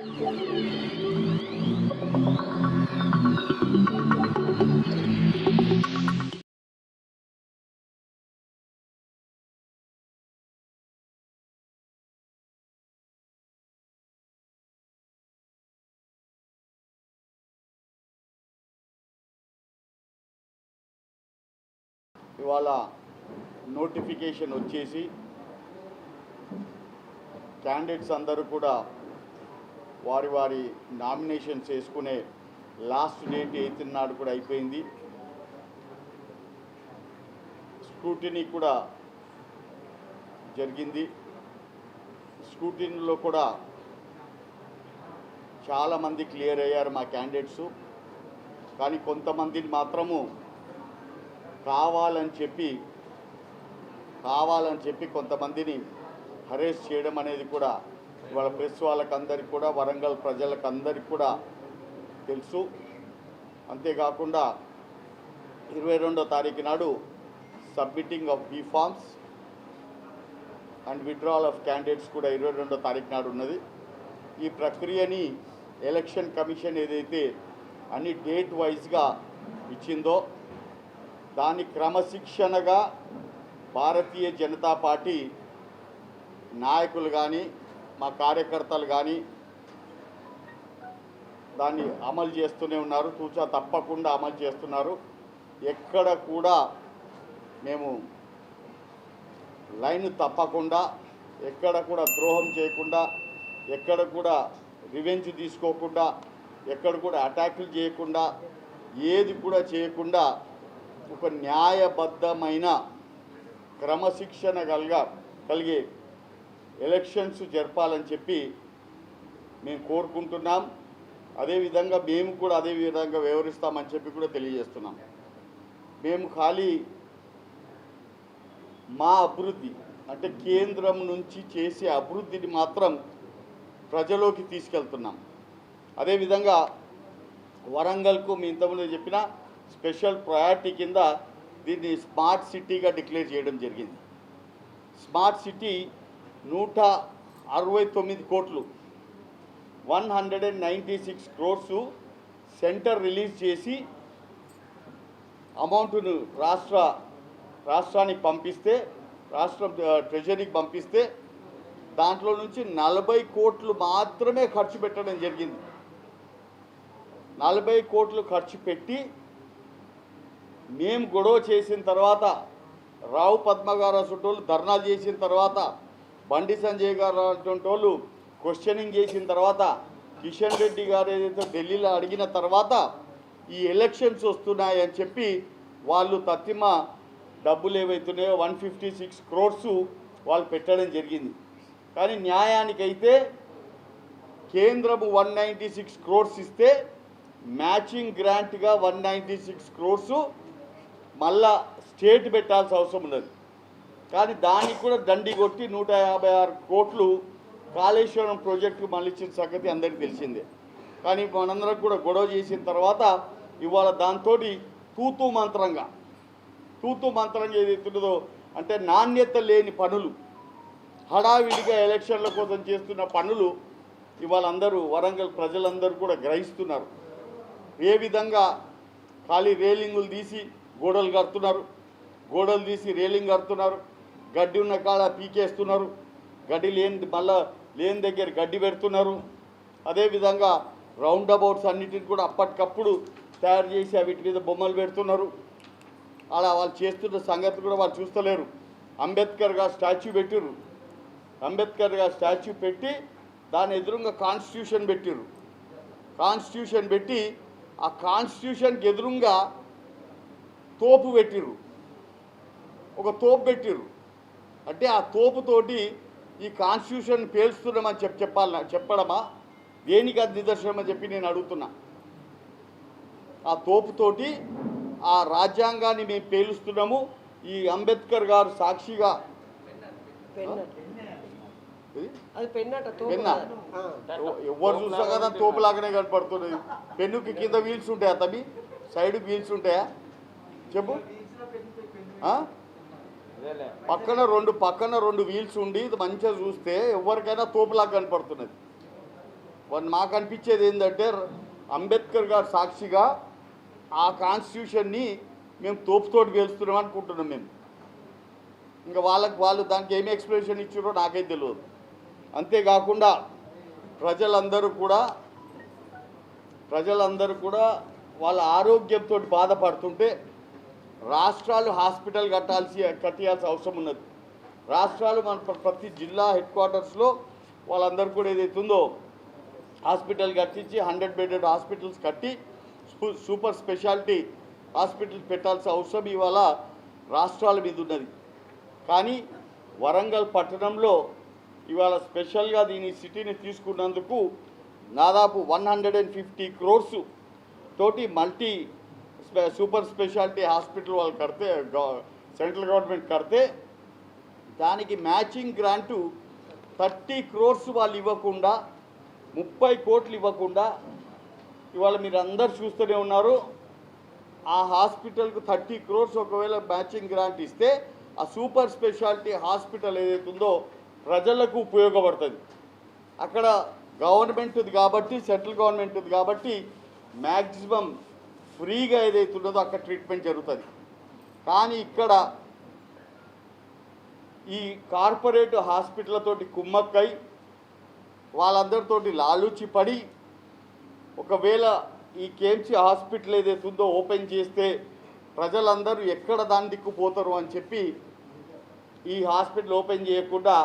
ఇవాళ నోటిఫికేషన్ వచ్చేసి క్యాండిడేట్స్ అందరూ కూడా వారి వారి నామినేషన్స్ వేసుకునే లాస్ట్ డేట్ 8 నాడు కూడా అయిపోయింది. స్క్రూటినీ కూడా జరిగింది. స్క్రూటినీలో కూడా చాలామంది క్లియర్ అయ్యారు మా క్యాండిడేట్స్. కానీ కొంతమందిని మాత్రము కావాలని చెప్పి కొంతమందిని హరేస్ చేయడం అనేది కూడా ఇవాళ ప్రెస్ వాళ్ళకందరికీ కూడా వరంగల్ ప్రజలకందరికీ కూడా తెలుసు. అంతేకాకుండా 22వ తారీఖు నాడు submitting of B forms and withdrawal of candidates కూడా 22వ తారీఖు నాడు ఉన్నది. ఈ ప్రక్రియని ఎలక్షన్ కమిషన్ ఏదైతే అన్ని డేట్ వైజ్గా ఇచ్చిందో దాని క్రమశిక్షణగా భారతీయ జనతా పార్టీ నాయకులు కానీ మా కార్యకర్తలు కానీ దాన్ని అమలు చేస్తూనే ఉన్నారు. తూచా తప్పకుండా అమలు చేస్తున్నారు. ఎక్కడ కూడా మేము లైన్ తప్పకుండా, ఎక్కడ కూడా ద్రోహం చేయకుండా, ఎక్కడ కూడా రివెంజ్ తీసుకోకుండా, ఎక్కడ కూడా అటాకులు చేయకుండా, ఏది కూడా చేయకుండా ఒక న్యాయబద్ధమైన క్రమశిక్షణ కలిగే ఎలక్షన్స్ జరపాలని చెప్పి మేము కోరుకుంటున్నాం. అదేవిధంగా మేము కూడా అదే విధంగా వ్యవహరిస్తామని చెప్పి కూడా తెలియజేస్తున్నాం. మేము ఖాళీ మా అభివృద్ధి అంటే కేంద్రం నుంచి చేసే అభివృద్ధిని మాత్రం ప్రజలోకి తీసుకెళ్తున్నాం. అదేవిధంగా వరంగల్కు మీ ఇంతకుముందు చెప్పిన స్పెషల్ ప్రయారిటీ కింద దీన్ని స్మార్ట్ సిటీగా డిక్లేర్ చేయడం జరిగింది. స్మార్ట్ సిటీ 169 కోట్లు 196 క్రోర్స్ సెంటర్ రిలీజ్ చేసి అమౌంట్ను రాష్ట్రానికి పంపిస్తే, రాష్ట్రం ట్రెజరీకి పంపిస్తే దాంట్లో నుంచి 40 కోట్లు మాత్రమే ఖర్చు పెట్టడం జరిగింది. 40 కోట్లు ఖర్చు పెట్టి మేము గొడవ చేసిన తర్వాత, రావు పద్మ గారు అసలు ధర్నాలు చేసిన తర్వాత, బండి సంజయ్ గారు అటువంటి వాళ్ళు క్వశ్చనింగ్ చేసిన తర్వాత, కిషన్ రెడ్డి గారు ఏదైతే ఢిల్లీలో అడిగిన తర్వాత ఈ ఎలక్షన్స్ వస్తున్నాయని చెప్పి వాళ్ళు తత్తిమ డబ్బులు ఏవైతున్నాయో 156 క్రోర్స్ వాళ్ళు పెట్టడం జరిగింది. కానీ న్యాయానికైతే కేంద్రము 196 క్రోర్స్ ఇస్తే మ్యాచింగ్ గ్రాంట్గా 196 క్రోర్స్ మళ్ళా స్టేట్ పెట్టాల్సిన అవసరం ఉన్నది. కానీ దానికి కూడా దండి కొట్టి 156 కోట్లు కాళేశ్వరం ప్రాజెక్టుకు మళ్ళీ ఇచ్చిన సంగతి అందరికీ తెలిసిందే. కానీ మనందరం కూడా గొడవ చేసిన తర్వాత ఇవాళ దాంతో తూతూ మంత్రంగా ఏదైతుందో అంటే నాణ్యత లేని పనులు, హడావిడిగా ఎలక్షన్ల కోసం చేస్తున్న పనులు ఇవాళ అందరూ వరంగల్ ప్రజలందరూ కూడా గ్రహిస్తున్నారు. ఏ విధంగా ఖాళీ రేలింగులు తీసి గోడలు కడుతున్నారు, గోడలు తీసి రేలింగ్ కడుతున్నారు, గడ్డి ఉన్న కాడ పీకేస్తున్నారు, గడ్డి లేని దగ్గర గడ్డి పెడుతున్నారు. అదేవిధంగా రౌండ్ అబౌట్స్ అన్నిటిని కూడా అప్పటికప్పుడు తయారు చేసి వీటి మీద బొమ్మలు పెడుతున్నారు. అలా వాళ్ళు చేస్తున్న సంగతి కూడా వాళ్ళు చూస్తలేరు. అంబేద్కర్ గారు స్టాచ్యూ పెట్టిర్రు. అంబేద్కర్ గారు స్టాచ్యూ పెట్టి దాని ఎదురుగా కాన్స్టిట్యూషన్ పెట్టిర్రు. కాన్స్టిట్యూషన్ పెట్టి ఆ కాన్స్టిట్యూషన్కి ఎదురుగా తోపు పెట్టిర్రు, ఒక తోపు పెట్టిర్రు. అంటే ఆ తోపుతోటి ఈ కాన్స్టిట్యూషన్ పేల్స్తున్నామని చెప్పడమా, దేనికి అది నిదర్శనం అని చెప్పి నేను అడుగుతున్నా. ఆ తోపుతోటి ఆ రాజ్యాంగాన్ని మేము పేలుస్తున్నాము, ఈ అంబేద్కర్ గారు సాక్షిగా పెన్నా ఎవరు చూసా కదా తోపులాగానే కనపడుతున్నది. పెన్నుకి కింద వీల్స్ ఉంటాయా తమ్మి, సైడ్కి వీల్స్ ఉంటాయా చెప్పు. పక్కన రెండు వీల్స్ ఉండి ఇది మంచిగా చూస్తే ఎవరికైనా తోపులాగా కనపడుతున్నది. మాకు అనిపించేది ఏంటంటే అంబేద్కర్ గారు సాక్షిగా ఆ కాన్స్టిట్యూషన్ని మేము తోపుతోటి గెలుస్తున్నాం అనుకుంటున్నాం మేము. ఇంకా వాళ్ళు దానికి ఏమి ఎక్స్ప్లెనేషన్ ఇచ్చారో నాకైతే తెలియదు. అంతేకాకుండా ప్రజలందరూ కూడా వాళ్ళ ఆరోగ్యంతో బాధపడుతుంటే రాష్ట్రాలు హాస్పిటల్ కట్టియాల్సిన అవసరం ఉన్నది. రాష్ట్రాలు మన ప్రతి జిల్లా హెడ్ క్వార్టర్స్లో వాళ్ళందరూ కూడా ఏదైతుందో హాస్పిటల్ కట్టించి 100 బెడెడ్ హాస్పిటల్స్ కట్టి సూపర్ స్పెషాలిటీ హాస్పిటల్ పెట్టాల్సిన అవసరం ఇవాళ రాష్ట్రాల మీద ఉన్నది. కానీ వరంగల్ పట్టణంలో ఇవాళ స్పెషల్గా దీని సిటీని తీసుకున్నందుకు దాదాపు 150 crores తోటి మల్టీ సూపర్ స్పెషాలిటీ హాస్పిటల్ వాళ్ళు కడితే సెంట్రల్ గవర్నమెంట్ కడితే దానికి మ్యాచింగ్ గ్రాంటు 30 crores వాళ్ళు ఇవ్వకుండా 30 కోట్లు ఇవ్వకుండా ఇవాళ మీరు అందరు చూస్తూనే ఉన్నారు. ఆ హాస్పిటల్కు 30 crores ఒకవేళ మ్యాచింగ్ గ్రాంట్ ఇస్తే ఆ సూపర్ స్పెషాలిటీ హాస్పిటల్ ఏదైతుందో ప్రజలకు ఉపయోగపడుతుంది. అక్కడ గవర్నమెంట్ ఉంది కాబట్టి, సెంట్రల్ గవర్నమెంట్ ఉంది కాబట్టి మ్యాక్సిమం ఫ్రీగా ఏదైతే ఉన్నదో అక్కడ ట్రీట్మెంట్ జరుగుతుంది. కానీ ఇక్కడ ఈ కార్పొరేట్ హాస్పిటల్తోటి కుమ్మక్కై వాళ్ళందరితోటి లాలూచి పడి ఒకవేళ ఈ కేఎంసీ హాస్పిటల్ ఏదైతే ఉందో ఓపెన్ చేస్తే ప్రజలందరూ ఎక్కడ దాని దిక్కుపోతారు అని చెప్పి ఈ హాస్పిటల్ ఓపెన్ చేయకుండా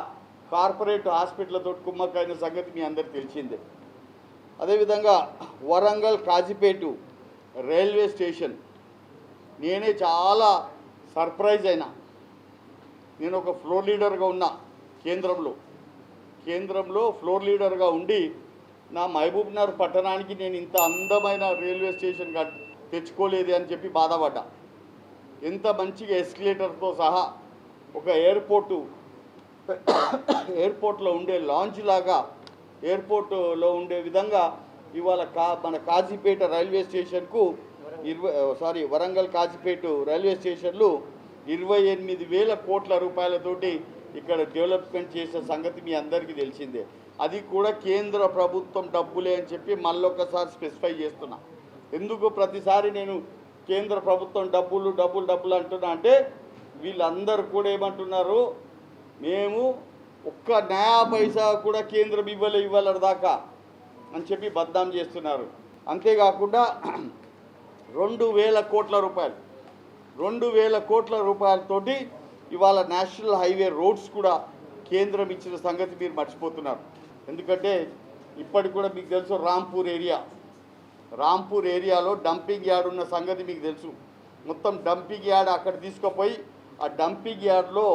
కార్పొరేట్ హాస్పిటల్తో కుమ్మక్కైన సంగతి మీ అందరికి తెలిసిందే. అదేవిధంగా వరంగల్ కాజీపేట రైల్వే స్టేషన్ నేనే చాలా సర్ప్రైజ్ అయినా. నేను ఒక ఫ్లోర్ లీడర్గా ఉన్నా కేంద్రంలో ఫ్లోర్ లీడర్గా ఉండి నా మహబూబ్నగర్ పట్టణానికి నేను ఇంత అందమైన రైల్వే స్టేషన్ తెచ్చుకోలేదు అని చెప్పి బాధపడ్డా. ఎంత మంచిగా ఎస్కలేటర్తో సహా ఒక ఎయిర్పోర్ట్లో ఉండే లాంచ్ లాగా ఎయిర్పోర్ట్లో ఉండే విధంగా ఇవాళ మన కాజీపేట రైల్వే స్టేషన్కు వరంగల్ కాజీపేట రైల్వే స్టేషన్లు 28,000 కోట్ల రూపాయలతోటి ఇక్కడ డెవలప్మెంట్ చేసే సంగతి మీ అందరికీ తెలిసిందే. అది కూడా కేంద్ర ప్రభుత్వం డబ్బులే అని చెప్పి మళ్ళొకసారి స్పెసిఫై చేస్తున్నా. ఎందుకు ప్రతిసారి నేను కేంద్ర ప్రభుత్వం డబ్బులు అంటున్నా అంటే వీళ్ళందరూ కూడా ఏమంటున్నారు, మేము ఒక్క నయా పైసా కూడా కేంద్రం ఇవ్వలే దాకా అని చెప్పి బద్నాం చేస్తున్నారు. అంతేకాకుండా 2,000 కోట్ల రూపాయలతోటి ఇవాళ నేషనల్ హైవే రోడ్స్ కూడా కేంద్రం ఇచ్చిన సంగతి మీరు మర్చిపోతున్నారు. ఎందుకంటే ఇప్పటికి కూడా మీకు తెలుసు రాంపూర్ ఏరియాలో డంపింగ్ యార్డ్ ఉన్న సంగతి మీకు తెలుసు. మొత్తం డంపింగ్ యార్డ్ అక్కడ తీసుకుపోయి ఆ డంపింగ్ యార్డ్లో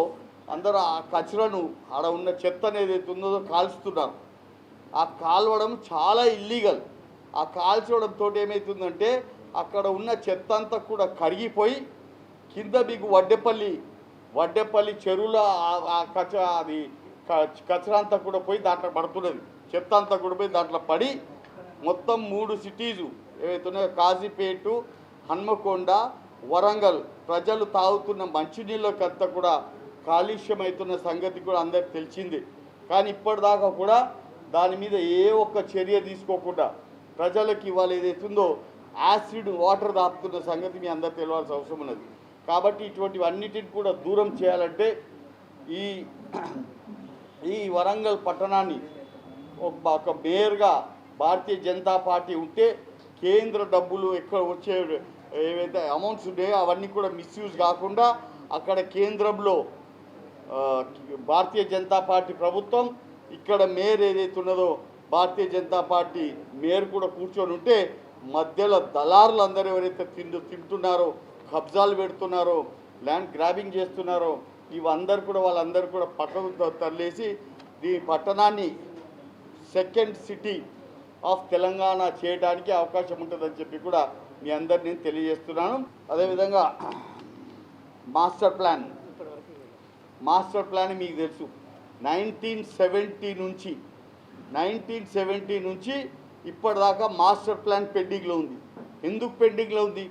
అందరూ ఆ కచరను ఆడ ఉన్న చెత్త ఏదైతే ఉందో కాల్చుతున్నారు. ఆ కాల్వడం చాలా ఇల్లీగల్. ఆ కాల్చడంతో ఏమవుతుందంటే అక్కడ ఉన్న చెత్త అంతా కూడా కరిగిపోయి కింద మీకు వడ్డెపల్లి చెరువులో అది కచరా అంతా కూడా పోయి దాంట్లో పడుతున్నది. చెత్త అంతా కూడా పోయి దాంట్లో పడి మొత్తం 3 సిటీసు ఏవైతున్నాయో కాజీపేట, హన్మకొండ, వరంగల్ ప్రజలు తాగుతున్న మంచినీళ్ళకంతా కూడా కాలుష్యమవుతున్న సంగతి కూడా అందరికి తెలిసింది. కానీ ఇప్పటిదాకా కూడా దాని మీద ఏ ఒక్క చర్య తీసుకోకుండా ప్రజలకు ఇవాళ ఏదైతుందో యాసిడ్ వాటర్ దాపుతున్న సంగతి మీ అందరు తెలియాల్సిన అవసరం ఉన్నది. కాబట్టి ఇటువంటివన్నిటిని కూడా దూరం చేయాలంటే ఈ వరంగల్ పట్టణాన్ని ఒక మేయర్గా భారతీయ జనతా పార్టీ ఉంటే కేంద్ర డబ్బులు ఎక్కడ వచ్చే ఏవైతే అమౌంట్స్ ఉన్నాయో అవన్నీ కూడా మిస్యూజ్ కాకుండా అక్కడ కేంద్రంలో భారతీయ జనతా పార్టీ ప్రభుత్వం, ఇక్కడ మేయర్ ఏదైతే ఉన్నదో భారతీయ జనతా పార్టీ మేయర్ కూడా కూర్చొని ఉంటే మధ్యలో దళారులు అందరూ ఎవరైతే తింటున్నారో, కబ్జాలు పెడుతున్నారో, ల్యాండ్ గ్రాబింగ్ చేస్తున్నారో వాళ్ళందరూ కూడా పక్కకు తరలేసి ఈ పట్టణాన్ని సెకండ్ సిటీ ఆఫ్ తెలంగాణ చేయడానికి అవకాశం ఉంటుందని చెప్పి కూడా మీ అందరినీ తెలియజేస్తున్నాను. అదేవిధంగా మాస్టర్ ప్లాన్ మీకు తెలుసు. 1970 నుంచి ఇప్పటిదాకా మాస్టర్ ప్లాన్ పెండింగ్లో ఉంది. ఎందుకు పెండింగ్లో ఉంది?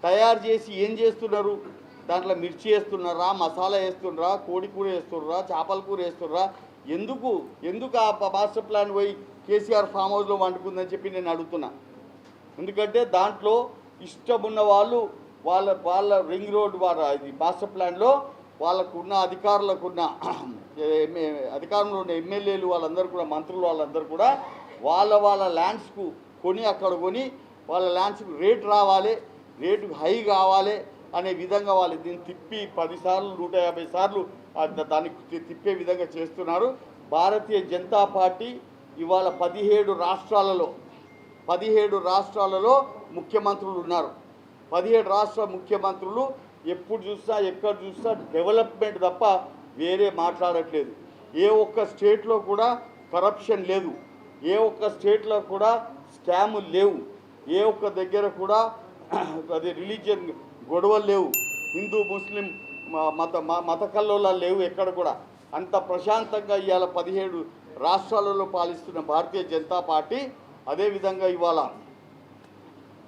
తయారు చేసి ఏం చేస్తున్నారు? దాంట్లో మిర్చి వేస్తున్నారా, మసాలా వేస్తున్నారా, కోడి కూర వేస్తున్నారా, చేపల కూర వేస్తున్నారా? ఎందుకు ఆ మాస్టర్ ప్లాన్ పోయి కేసీఆర్ ఫామ్ హౌస్లో వండుకుందని చెప్పి నేను అడుగుతున్నా. ఎందుకంటే దాంట్లో ఇష్టమున్న వాళ్ళు వాళ్ళ రింగ్ రోడ్ ఇది మాస్టర్ ప్లాన్లో వాళ్ళకున్న అధికారులకున్న అధికారంలో ఉన్న ఎమ్మెల్యేలు వాళ్ళందరూ కూడా మంత్రులు వాళ్ళందరూ కూడా వాళ్ళ ల్యాండ్స్కు కొని అక్కడ కొని వాళ్ళ ల్యాండ్స్కు రేటు రావాలి, రేటు హై కావాలి అనే విధంగా వాళ్ళు దీన్ని తిప్పి 10 సార్లు 150 సార్లు దానికి తిప్పే విధంగా చేస్తున్నారు. భారతీయ జనతా పార్టీ ఇవాళ 17 రాష్ట్రాలలో ముఖ్యమంత్రులు ఉన్నారు. 17 రాష్ట్ర ముఖ్యమంత్రులు ఎప్పుడు చూసినా ఎక్కడ చూసినా డెవలప్మెంట్ తప్ప వేరే మాట్లాడట్లేదు. ఏ ఒక్క స్టేట్లో కూడా కరప్షన్ లేదు, ఏ ఒక్క స్టేట్లో కూడా స్కాములు లేవు, ఏ ఒక్క దగ్గర కూడా అది రిలీజియన్ గొడవలు లేవు, హిందూ ముస్లిం మత కల్లోలాలు లేవు. ఎక్కడ కూడా అంత ప్రశాంతంగా ఇవాళ 17 రాష్ట్రాలలో పాలిస్తున్న భారతీయ జనతా పార్టీ అదేవిధంగా ఇవాళ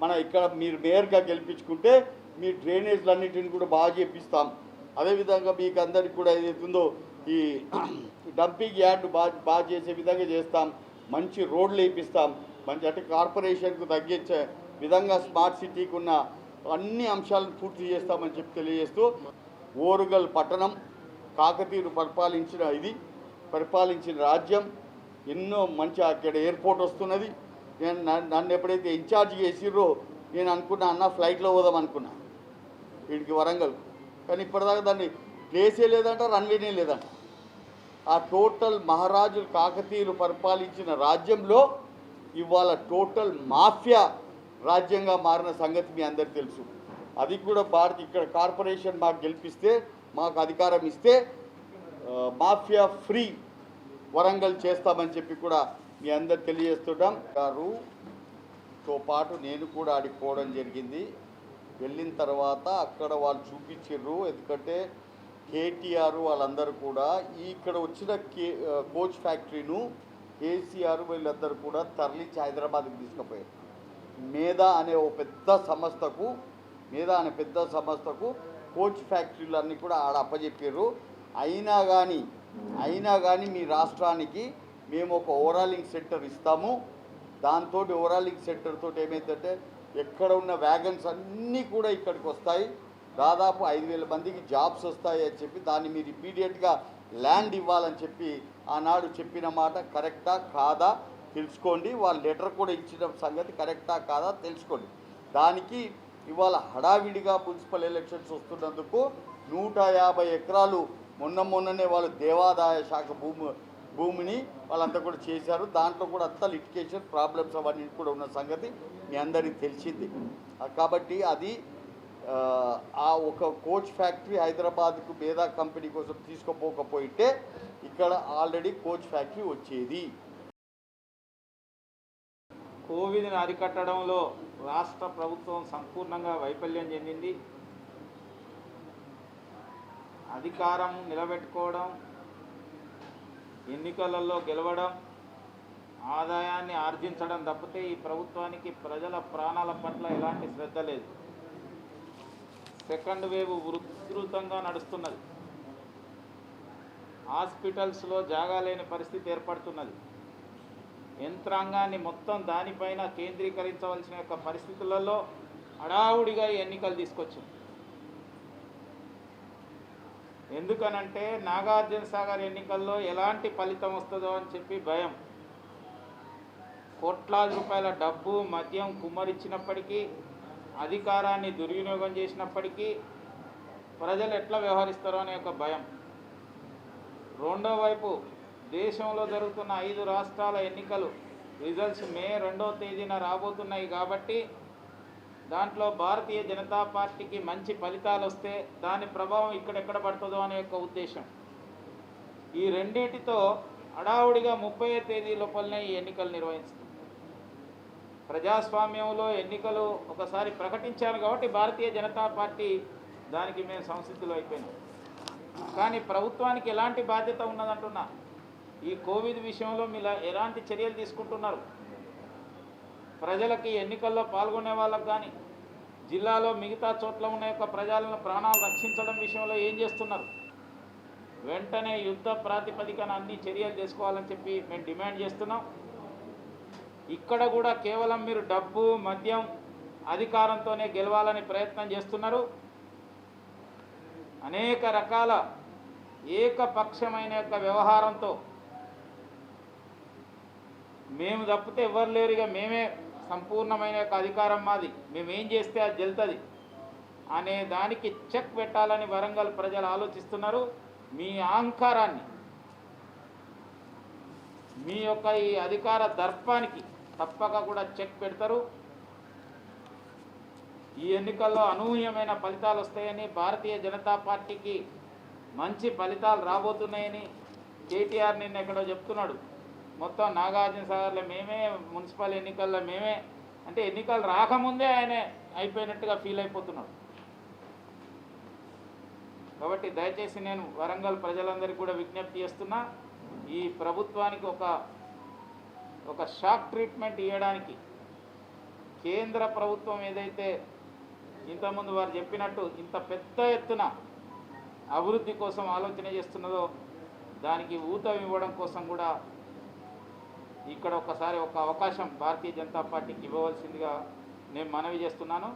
మన ఇక్కడ మీరు మేయర్గా గెలిపించుకుంటే మీ డ్రైనేజ్లన్నిటిని కూడా బాగా చేపిస్తాం. అదేవిధంగా మీకు అందరికి కూడా ఏదైతుందో ఈ డంపింగ్ యార్డ్ బాగా చేసే విధంగా చేస్తాం. మంచి రోడ్లు వేయిస్తాం. మంచి అంటే కార్పొరేషన్కు తగ్గించే విధంగా స్మార్ట్ సిటీకి ఉన్న అన్ని అంశాలను పూర్తి చేస్తామని చెప్పి తెలియజేస్తూ ఓరుగల్ పట్టణం కాకతీయులు పరిపాలించిన రాజ్యం. ఎన్నో మంచి అక్కడ ఎయిర్పోర్ట్ వస్తున్నది. నన్ను ఎప్పుడైతే ఇన్ఛార్జ్ చేసిర్రో నేను అనుకున్నా అన్న ఫ్లైట్లో పోదాం అనుకున్నా వీడికి వరంగల్, కానీ ఇప్పటిదాకా దాన్ని ప్లేసే లేదంట, రన్వేనే లేదంట. ఆ టోటల్ మహారాజులు కాకతీయులు పరిపాలించిన రాజ్యంలో ఇవాళ టోటల్ మాఫియా రాజ్యంగా మారిన సంగతి మీ అందరికీ తెలుసు. అది కూడా ఇక్కడ కార్పొరేషన్ మాకు గెలిపిస్తే, మాకు అధికారం ఇస్తే మాఫియా ఫ్రీ వరంగల్ చేస్తామని చెప్పి కూడా మీ అందరు తెలియజేస్తున్నాం. గారుతో పాటు నేను కూడా ఆడికి పోవడం జరిగింది. వెళ్ళిన తర్వాత అక్కడ వాళ్ళు చూపించారు. ఎందుకంటే కేటీఆర్ వాళ్ళందరూ కూడా ఇక్కడ వచ్చిన కోచ్ ఫ్యాక్టరీను కేసీఆర్ వీళ్ళందరూ కూడా తరలించి హైదరాబాద్కి తీసుకుపోయారు. మేధా అనే పెద్ద సంస్థకు కోచ్ ఫ్యాక్టరీలన్నీ కూడా ఆడ అప్పచెప్పారు. అయినా కానీ మీ రాష్ట్రానికి మేము ఒక ఓవరాలింగ్ సెంటర్ ఇస్తాము. దాంతో ఓవరాలింగ్ సెంటర్ తోటి ఏమైందంటే ఎక్కడ ఉన్న వ్యాగన్స్ అన్నీ కూడా ఇక్కడికి వస్తాయి. దాదాపు 5,000 మందికి జాబ్స్ వస్తాయి అని చెప్పి దాన్ని మీరు ఇమీడియట్గా ల్యాండ్ ఇవ్వాలని చెప్పి ఆనాడు చెప్పిన మాట కరెక్టా కాదా తెలుసుకోండి. వాళ్ళు లెటర్ కూడా ఇచ్చిన సంగతి కరెక్టా కాదా తెలుసుకోండి. దానికి ఇవాళ హడావిడిగా మున్సిపల్ ఎలక్షన్స్ వస్తున్నందుకు 150 ఎకరాలు మొన్ననే వాళ్ళు దేవాదాయ శాఖ భూమిని వాళ్ళంతా కూడా చేశారు. దాంట్లో కూడా అంతా లిటిగేషన్ ప్రాబ్లమ్స్ అవన్నీ కూడా ఉన్న సంగతి మీ అందరికీ తెలిసింది. కాబట్టి అది ఆ ఒక కోచ్ ఫ్యాక్టరీ హైదరాబాద్కు మేధా కంపెనీ కోసం తీసుకుపోకపోయితే ఇక్కడ ఆల్రెడీ కోచ్ ఫ్యాక్టరీ వచ్చేది. కోవిడ్ని అరికట్టడంలో రాష్ట్ర ప్రభుత్వం సంపూర్ణంగా వైఫల్యం చెందింది. అధికారం నిలబెట్టుకోవడం, ఎన్నికలలో గెలవడం, ఆదాయాన్ని ఆర్జించడం తప్పితే ఈ ప్రభుత్వానికి ప్రజల ప్రాణాల పట్ల ఎలాంటి శ్రద్ధ లేదు. సెకండ్ వేవ్ ఉధృతంగా నడుస్తున్నది. హాస్పిటల్స్లో జాగా లేని పరిస్థితి ఏర్పడుతున్నది. యంత్రాంగాన్ని మొత్తం దానిపైన కేంద్రీకరించవలసిన యొక్క పరిస్థితులలో హడావుడిగా ఎన్నికలు తీసుకొచ్చింది. ఎందుకనంటే నాగార్జున సాగర్ ఎన్నికల్లో ఎలాంటి ఫలితం వస్తుందో అని చెప్పి భయం. కోట్లాది రూపాయల డబ్బు మద్యం కుమ్మరిచ్చినప్పటికీ, అధికారాన్ని దుర్వినియోగం చేసినప్పటికీ ప్రజలు ఎట్లా వ్యవహరిస్తారో అనే ఒక భయం. రెండో వైపు దేశంలో జరుగుతున్న 5 రాష్ట్రాల ఎన్నికలు రిజల్ట్స్ మే 2వ తేదీన రాబోతున్నాయి. కాబట్టి దాంట్లో భారతీయ జనతా పార్టీకి మంచి ఫలితాలు వస్తే దాని ప్రభావం ఇక్కడెక్కడ పడుతుందో అనే యొక్క ఉద్దేశం. ఈ రెండింటితో హడావుడిగా 30వ తేదీ లోపలనే ఈ ఎన్నికలు నిర్వహిస్తుంది. ప్రజాస్వామ్యంలో ఎన్నికలు ఒకసారి ప్రకటించారు కాబట్టి భారతీయ జనతా పార్టీ దానికి మేము సంసిద్ధులు అయిపోయినాం. కానీ ప్రభుత్వానికి ఎలాంటి బాధ్యత ఉన్నదంటున్నా, ఈ కోవిడ్ విషయంలో మీరు ఎలాంటి చర్యలు తీసుకుంటున్నారు? ప్రజలకి ఎన్నికల్లో పాల్గొనే వాళ్ళకు కానీ, జిల్లాలో మిగతా చోట్ల ఉన్న యొక్క ప్రజలను ప్రాణాలు రక్షించడం విషయంలో ఏం చేస్తున్నారు? వెంటనే యుద్ధ ప్రాతిపదికన అన్ని చర్యలు చేసుకోవాలని చెప్పి మేము డిమాండ్ చేస్తున్నాం. ఇక్కడ కూడా కేవలం మీరు డబ్బు మద్యం అధికారంతోనే గెలవాలని ప్రయత్నం చేస్తున్నారు. అనేక రకాల ఏకపక్షమైన యొక్క వ్యవహారంతో మేము తప్పితే ఎవరు లేరు, ఇక మేమే సంపూర్ణమైన యొక్క అధికారం మాది, మేమేం చేస్తే అది జల్తుంది అనే దానికి చెక్ పెట్టాలని వరంగల్ ప్రజలు ఆలోచిస్తున్నారు. మీ అహంకారాన్ని, మీ యొక్క ఈ అధికార దర్పానికి తప్పక కూడా చెక్ పెడతారు. ఈ ఎన్నికల్లో అనూహ్యమైన ఫలితాలు వస్తాయని, భారతీయ జనతా పార్టీకి మంచి ఫలితాలు రాబోతున్నాయని కేటీఆర్ నిన్న ఎక్కడో చెప్తున్నాడు. మొత్తం నాగార్జున సాగర్లో మేమే, మున్సిపల్ ఎన్నికల్లో మేమే అంటే ఎన్నికలు రాకముందే ఆయన అయిపోయినట్టుగా ఫీల్ అయిపోతున్నాడు. కాబట్టి దయచేసి నేను వరంగల్ ప్రజలందరికీ కూడా విజ్ఞప్తి చేస్తున్నా, ఈ ప్రభుత్వానికి ఒక షాక్ ట్రీట్మెంట్ ఇవ్వడానికి కేంద్ర ప్రభుత్వం ఏదైతే ఇంతకుముందు వారు చెప్పినట్టు ఇంత పెద్ద ఎత్తున అభివృద్ధి కోసం ఆలోచన చేస్తున్నదో దానికి ఊతం ఇవ్వడం కోసం కూడా ఇక్కడ ఒకసారి ఒక అవకాశం భారతీయ జనతా పార్టీకి ఇవ్వవలసిందిగా నేను మనవి చేస్తున్నాను.